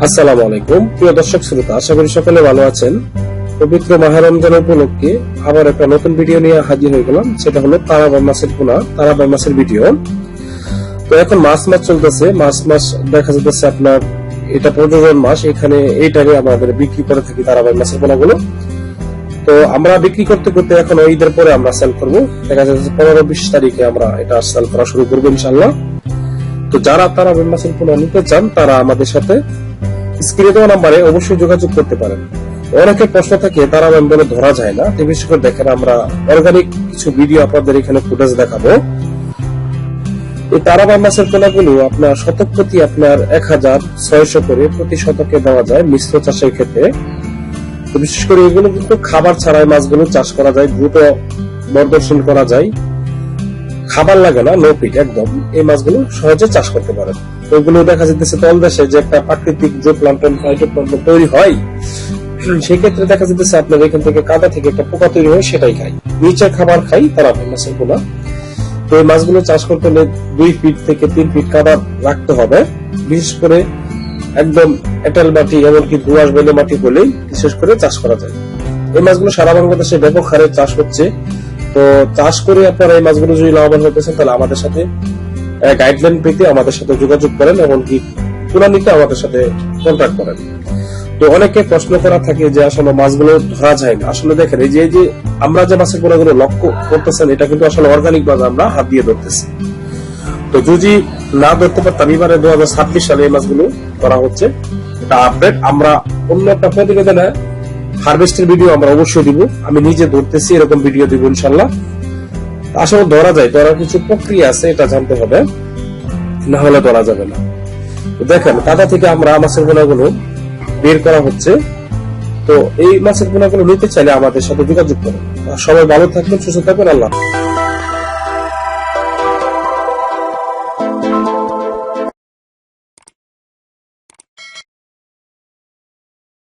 আসসালামু আলাইকুম প্রিয় দর্শক শ্রোতা, আশা করি সকলে ভালো আছেন। পবিত্র মাহে রমজান উপলক্ষে আবার একটা নতুন ভিডিও নিয়ে হাজির হয়ে গেলাম। সেটা হলো তারাবাই মাছের পোনা, তারাবাই মাছের ভিডিও। তো এখন মাছ চলতেছে, মাছ দেখা যাচ্ছে আপনার এটা প্রজনন মাস। এখানে এই টাইমে আমাদের বিক্রি করে থাকি তারাবাই মাছের পোনাগুলো। তো আমরা বিক্রি করতে করতে এখন ঈদের পরে আমরা সেল করবো। দেখা যাচ্ছে 15-20 তারিখে আমরা এটা সেল করা শুরু করবো ইনশাল্লাহ। তো যারা তারাবাই মাছের পোনা নিতে চান তারা আমাদের সাথে স্ক্রিনে দেওয়া নাম্বারে অবশ্যই যোগাযোগ করতে পারেন। অনেকের প্রশ্ন থাকে তারাবাই বলে ধরা যায় না, বিশেষ করে দেখেন আমরা অর্গানিক কিছু ভিডিও আপনাদের এখানে ফুটেজ দেখাবো। এই তারাবাই মাছের পোনাগুলো আপনার শতক প্রতি আপনার 1600 করে প্রতি শতকে দেওয়া যায় মিশ্র চাষের ক্ষেত্রে। তো বিশেষ করে এগুলো কিন্তু খাবার ছাড়াই মাছগুলো চাষ করা যায়, দ্রুত বর্ধনশীল করা যায়, খাবার লাগে না, নো পিট একদম। এই মাছগুলো সহজে চাষ করতে পারেন। ওইগুলো দেখা যাচ্ছে তল দেশে যে একটা প্রাকৃতিক যে প্লান্টন ফাইটোপ্লান্টন তৈরি হয়, সেই ক্ষেত্রে দেখা যাচ্ছে আপনার এখান থেকে কাদা থেকে একটা পোকা তৈরি হয়, সেটাই খাই, নিচের খাবার খাই তারাবাই মাছের পোনা। তো এই মাছগুলো চাষ করতে হলে 2 ফিট থেকে 3 ফিট কাদা রাখতে হবে। বিশেষ করে একদম এঁটেল মাটি এমনকি দোআঁশ বেলে মাটি বলেই বিশেষ করে চাষ করা যায়। এই মাছগুলো সারা বাংলাদেশে ব্যাপক হারে চাষ হচ্ছে। তো চাষ করে আপনারা এই মাছগুলো যদি লাভবান হতেছেন তাহলে আমাদের সাথে গাইডলাইন পেতে আমাদের সাথে যোগাযোগ করেন, এমনকি পোনা নিতে আমাদের সাথে কন্ট্যাক্ট করেন। তো অনেকে প্রশ্ন করা থাকে যে আসলে মাছগুলো ধরা যায় না। আসলে দেখেন এই যে আমরা যে মাছের পোনাগুলো লক্ষ্য করতেছেন এটা কিন্তু আসলে অর্গানিক ভাবে আমরা হাত দিয়ে ধরতেছি। তো যদি না ধরতে পারতাম, এবারে 2026 সালে এই মাছগুলো করা হচ্ছে, এটা আপডেট। আমরা অন্য একটা প্রতিবেদনে হারভেস্টের ভিডিও আমরা অবশ্যই দিব। আমি নিজে ধরতেছি এরকম ভিডিও দিব ইনশাল্লাহ। আসলে ধরা যায়, ধরার কিছু প্রক্রিয়া আছে, এটা জানতে হবে, না হলে ধরা যাবে না। দেখেন কাদা থেকে আমরা মাছের পোনাগুলো বের করা হচ্ছে। তো এই মাছের পোনাগুলো নিতে চাইলে আমাদের সাথে যোগাযোগ করুন। সবাই ভালো থাকবেন, সুস্থ থাকবেন। আল্লাহ।